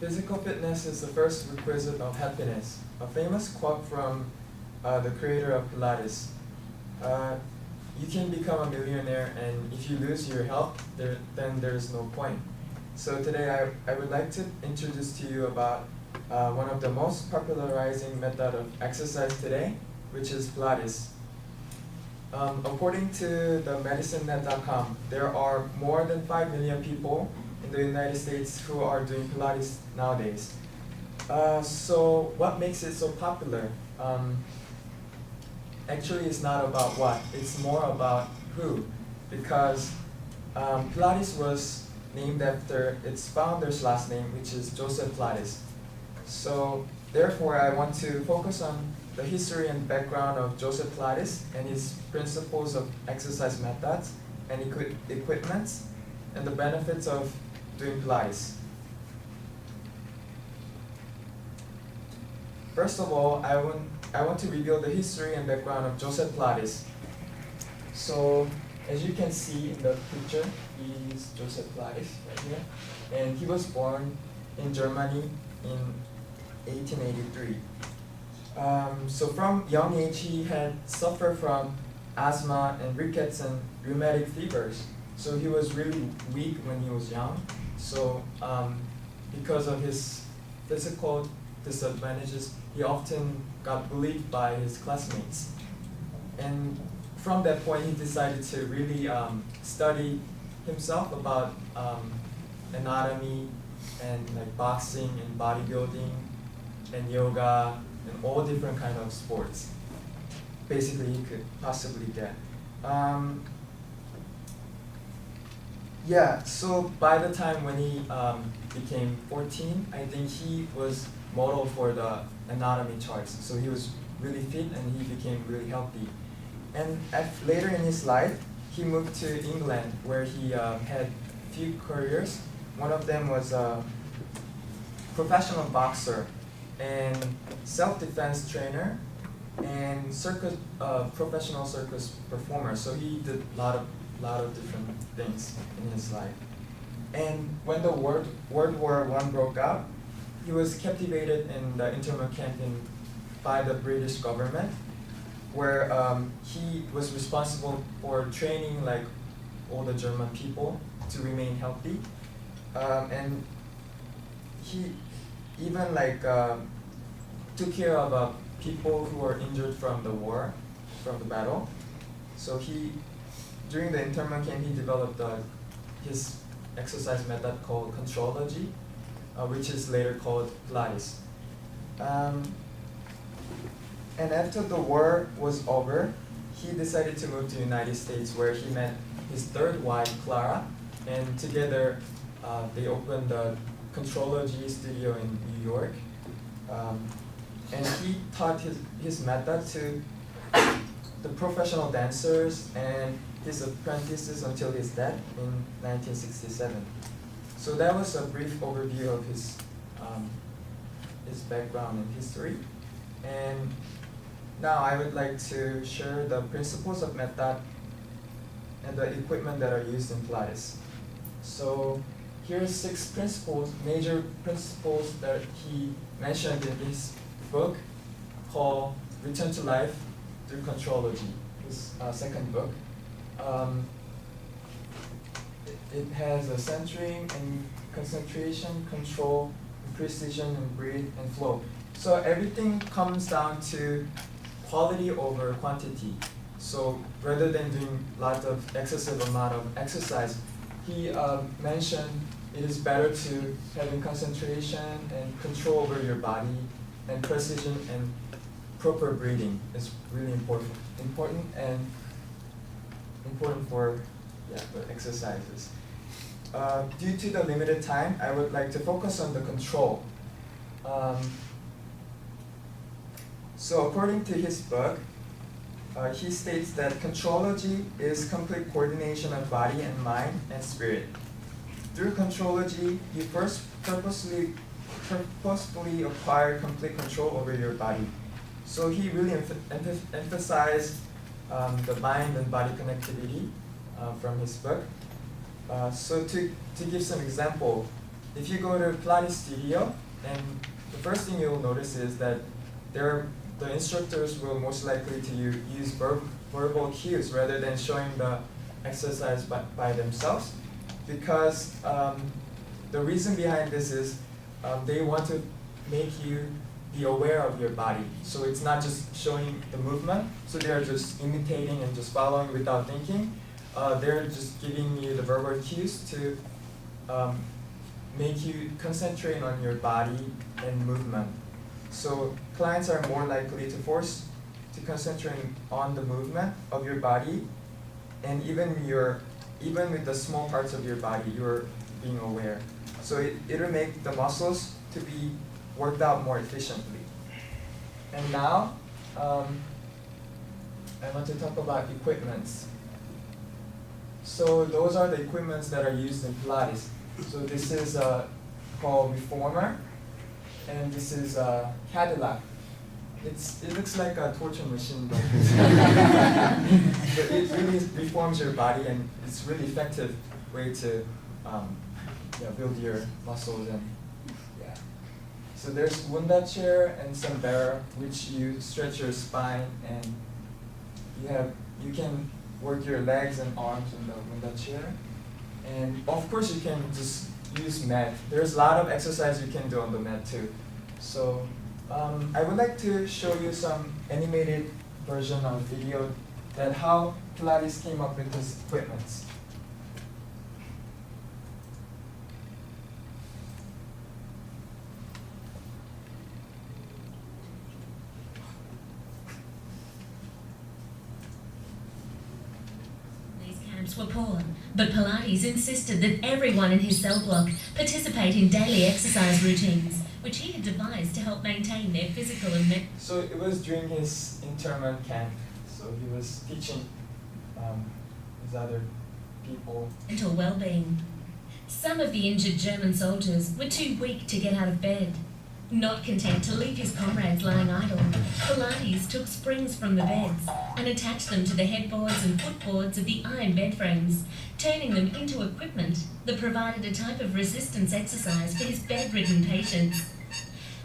Physical fitness is the first requisite of happiness, a famous quote from the creator of Pilates. Uh, you can become a millionaire, and if you lose your health, then there's no point. So today I would like to introduce to you about one of the most popularizing method of exercise today, which is Pilates. According to the medicinenet.com, there are more than 5 million people in the United States who are doing Pilates nowadays. So what makes it so popular? Actually, it's not about what, it's more about who. Because Pilates was named after its founder's last name, which is Joseph Pilates. So therefore, I want to focus on the history and background of Joseph Pilates and his principles of exercise methods and equipments and the benefits of doing Pilates. First of all, I want to reveal the history and background of Joseph Pilates. So as you can see in the picture, he's Joseph Pilates right here, and he was born in Germany in 1883. So from young age, he had suffered from asthma and rickets and rheumatic fevers. So he was really weak when he was young. So because of his physical disadvantages, he often got bullied by his classmates. And from that point, he decided to really study himself about anatomy and like boxing and bodybuilding and yoga and all different kind of sports. Basically, he could possibly get. So by the time when he became 14, I think he was model for the anatomy charts. So he was really fit and he became really healthy. And later in his life, he moved to England where he had few careers. One of them was a professional boxer and self-defense trainer and professional circus performer. So he did a lot of different things in his life. And when the World War I broke out, he was captivated in the internment camp by the British government, where he was responsible for training like all the German people to remain healthy, and he even like took care of people who were injured from the war, from the battle. So during the internment camp, he developed his exercise method called Contrology, which is later called Pilates. And after the war was over, he decided to move to the United States where he met his third wife, Clara, and together they opened the Contrology studio in New York. And he taught his method to the professional dancers and his apprentices until his death in 1967. So that was a brief overview of his background and history. And now I would like to share the principles of method and the equipment that are used in Pilates. So here's 6 major principles that he mentioned in his book called Return to Life Through Contrology, his second book. It has a centering and concentration, control, precision, and breathe and flow. So everything comes down to quality over quantity. So rather than doing lots of excessive amount of exercise, he mentioned it is better to having concentration and control over your body, and precision and proper breathing is really important for exercises. Due to the limited time, I would like to focus on the control. So according to his book, he states that Contrology is complete coordination of body and mind and spirit. Through Contrology, you first purposefully acquire complete control over your body. So he really emphasized the mind and body connectivity from his book. So to give some example, if you go to Pilates studio, and the first thing you'll notice is that the instructors will most likely to use verbal cues rather than showing the exercise by themselves, because the reason behind this is they want to make you be aware of your body. So it's not just showing the movement, so they're just imitating and just following without thinking. They're just giving you the verbal cues to make you concentrate on your body and movement. So clients are more likely to force to concentrate on the movement of your body, and even with the small parts of your body, you're being aware. So it'll make the muscles to be worked out more efficiently. And now, I want to talk about equipments. So those are the equipments that are used in Pilates. So this is called Reformer, and this is Cadillac. It looks like a torture machine, but it really reforms your body, and it's really effective way to build your muscles. And yeah. So there's Wunda chair and some Bear, which you stretch your spine, and you can work your legs and arms in the Wunda chair. And of course you can just use mat. There's a lot of exercise you can do on the mat too. So I would like to show you some animated version of video that how Pilates came up with this equipment. These camps were poor, but Pilates insisted that everyone in his cell block participate in daily exercise routines, which he had devised to help maintain their physical and mental. So it was during his internment camp. So he was teaching his other people. Mental well-being. Some of the injured German soldiers were too weak to get out of bed. Not content to leave his comrades lying idle, Pilates took springs from the beds and attached them to the headboards and footboards of the iron bed frames, turning them into equipment that provided a type of resistance exercise for his bedridden patients.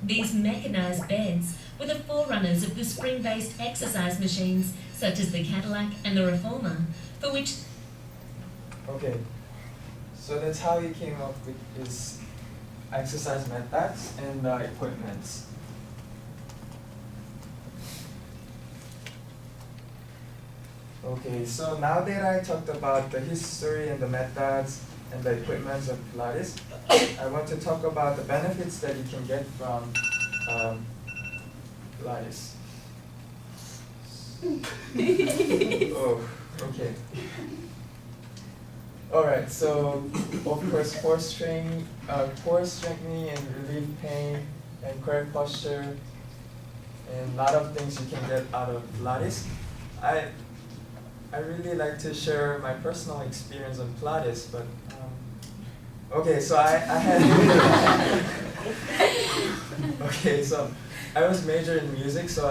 These mechanized beds were the forerunners of the spring-based exercise machines such as the Cadillac and the Reformer, for which... Okay, so that's how he came up with his exercise methods and equipment. Okay, so now that I talked about the history and the methods and the equipment of Pilates, I want to talk about the benefits that you can get from Pilates. Oh, okay. Alright, so of course core strengthening and relieve pain and correct posture and a lot of things you can get out of Pilates. I really like to share my personal experience on Pilates, but okay, so I had okay, so I was majoring in music, so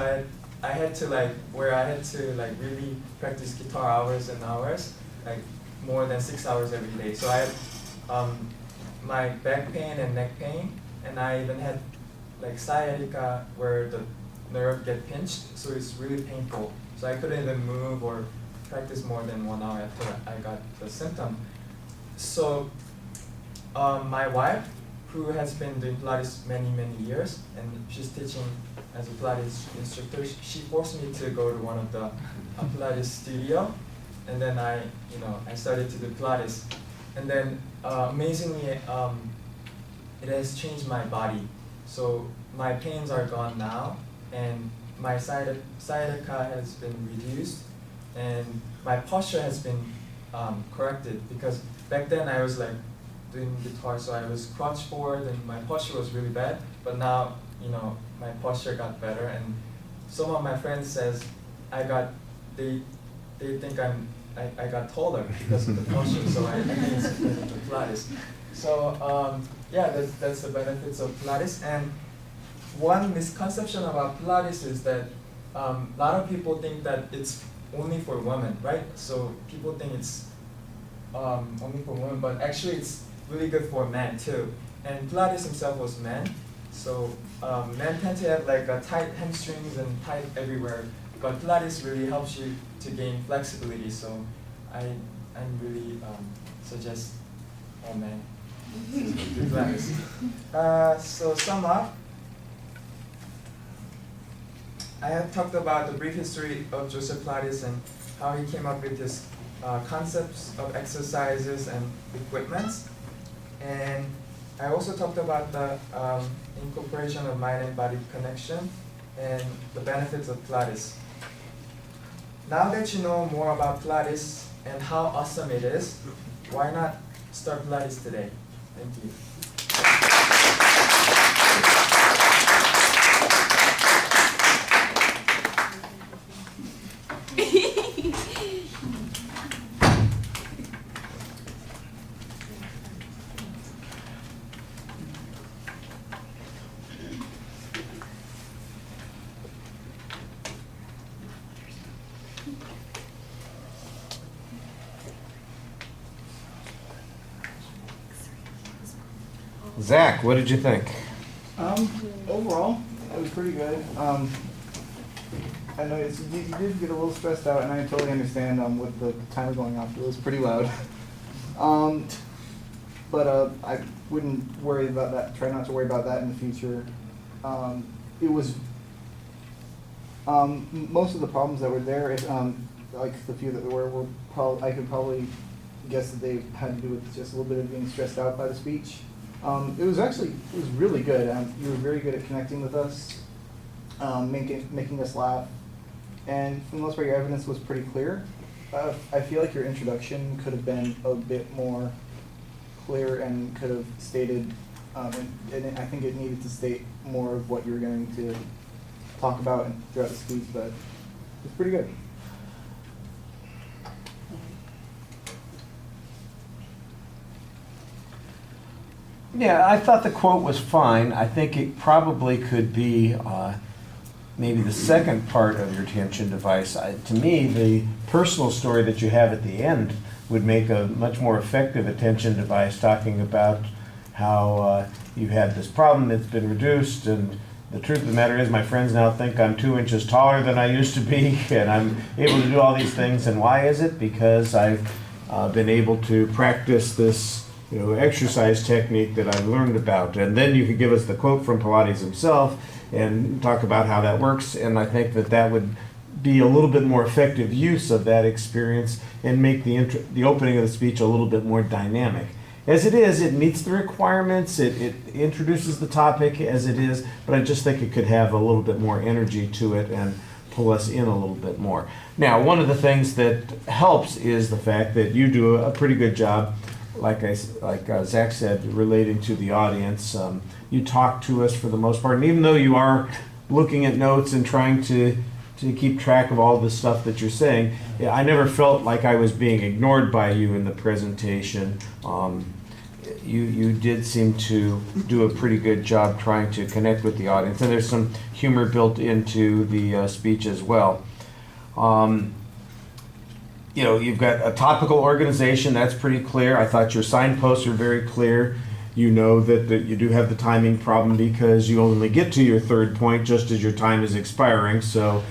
I had to really practice guitar hours and hours, like more than 6 hours every day. So I had my back pain and neck pain, and I even had like sciatica where the nerve get pinched, so it's really painful. So I couldn't even move or practice more than 1 hour after I got the symptom. So my wife, who has been doing Pilates many years, and she's teaching as a Pilates instructor, she forced me to go to one of the Pilates studio, and then I started to do Pilates, and then amazingly it has changed my body. So my pains are gone now, and my sciatica has been reduced, and my posture has been corrected, because back then I was like doing guitar, so I was crouch forward and my posture was really bad, but now my posture got better, and some of my friends says they think I got taller because of the posture, so I think it's because of the Pilates. So yeah, that's the benefits of Pilates. And one misconception about Pilates is that a lot of people think that it's only for women, right? So people think it's only for women, but actually it's really good for men too. and Pilates himself was man. So men tend to have like tight hamstrings and tight everywhere, but Pilates really helps you to gain flexibility. So I really suggest all men to do Pilates. So sum up, I have talked about the brief history of Joseph Pilates and how he came up with his concepts of exercises and equipments. And I also talked about the incorporation of mind and body connection and the benefits of Pilates. Now that you know more about Pilates and how awesome it is, why not start Pilates today? Thank you. Zach, what did you think? Overall, it was pretty good. I know you did get a little stressed out, and I totally understand with the timer going off. It was pretty loud. But I wouldn't worry about that. Try not to worry about that in the future. It was most of the problems that were there, like the few that were I could probably guess that they had to do with just a little bit of being stressed out by the speech. It was really good. You were very good at connecting with us, making us laugh, and for the most part, your evidence was pretty clear. I feel like your introduction could have been a bit more clear and could have stated, and I think it needed to state more of what you were going to talk about throughout the speech, but it's pretty good. Yeah, I thought the quote was fine. I think it probably could be maybe the second part of your attention device. To me, the personal story that you have at the end would make a much more effective attention device, talking about how you had this problem, it's been reduced, and the truth of the matter is my friends now think I'm 2 inches taller than I used to be, and I'm able to do all these things. And why is it? Because I've been able to practice this exercise technique that I've learned about. And then you could give us the quote from Pilates himself and talk about how that works. And I think that would be a little bit more effective use of that experience and make the opening of the speech a little bit more dynamic. As it is, it meets the requirements, it introduces the topic as it is, but I just think it could have a little bit more energy to it and pull us in a little bit more. Now, one of the things that helps is the fact that you do a pretty good job, like Zach said, relating to the audience. You talk to us for the most part, and even though you are looking at notes and trying to keep track of all the stuff that you're saying, I never felt like I was being ignored by you in the presentation. You did seem to do a pretty good job trying to connect with the audience, and there's some humor built into the speech as well. You've got a topical organization, that's pretty clear. I thought your signposts were very clear. You know that you do have the timing problem because you only get to your third point just as your time is expiring. So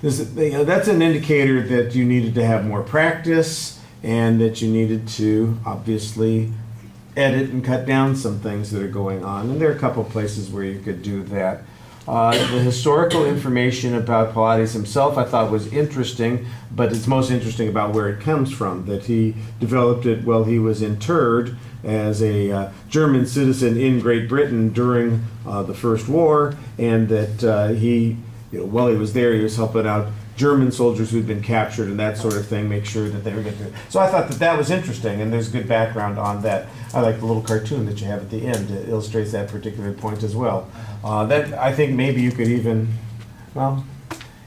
that's an indicator that you needed to have more practice and that you needed to obviously edit and cut down some things that are going on. And there are a couple places where you could do that. The historical information about Pilates himself I thought was interesting, but it's most interesting about where it comes from, that he developed it while he was interred as a German citizen in Great Britain during the First War, and that while he was there, he was helping out German soldiers who'd been captured and that sort of thing, make sure that they were getting through. So I thought that was interesting, and there's good background on that. I like the little cartoon that you have at the end. It illustrates that particular point as well. That I think maybe you could even,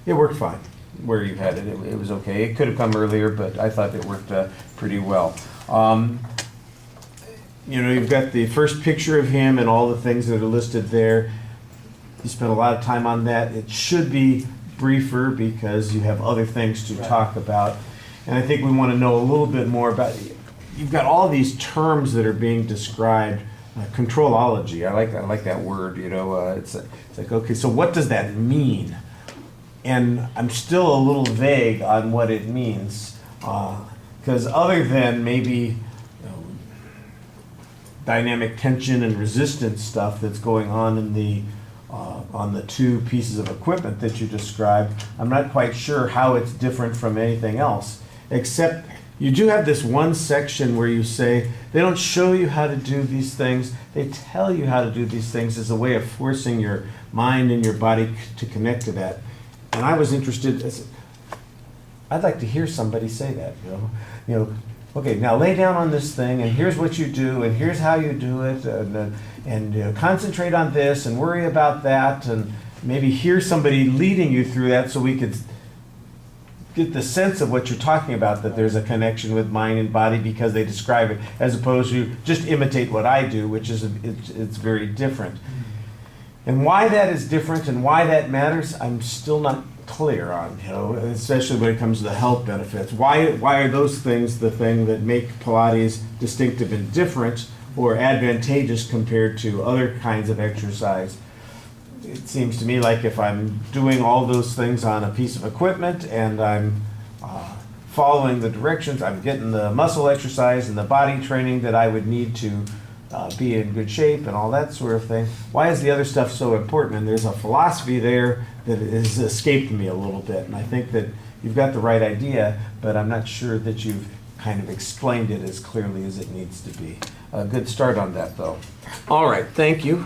it worked fine where you had it. It was okay. It could have come earlier, but I thought it worked pretty well. You've got the first picture of him and all the things that are listed there. You spent a lot of time on that. It should be briefer because you have other things to talk about. And I think we want to know a little bit more about, you've got all these terms that are being described controlology. I like that word. You know, it's like, okay, so what does that mean? And I'm still a little vague on what it means, because other than maybe dynamic tension and resistance stuff that's going on the two pieces of equipment that you described, I'm not quite sure how it's different from anything else, except you do have this one section where you say they don't show you how to do these things, they tell you how to do these things as a way of forcing your mind and your body to connect to that. And I was interested, I'd like to hear somebody say that, you know, okay, now lay down on this thing, and here's what you do, and here's how you do it, and you know, concentrate on this, and worry about that, and maybe hear somebody leading you through that so we could get the sense of what you're talking about, that there's a connection with mind and body because they describe it, as opposed to just imitate what I do, which is, it's very different. And why that is different and why that matters, I'm still not clear on, you know, especially when it comes to the health benefits. Why are those things the thing that make Pilates distinctive and different or advantageous compared to other kinds of exercise? It seems to me like if I'm doing all those things on a piece of equipment and I'm following the directions, I'm getting the muscle exercise and the body training that I would need to be in good shape and all that sort of thing. Why is the other stuff so important? And there's a philosophy there that has escaped me a little bit. And I think that you've got the right idea, but I'm not sure that you've kind of explained it as clearly as it needs to be. A good start on that, though. All right, thank you.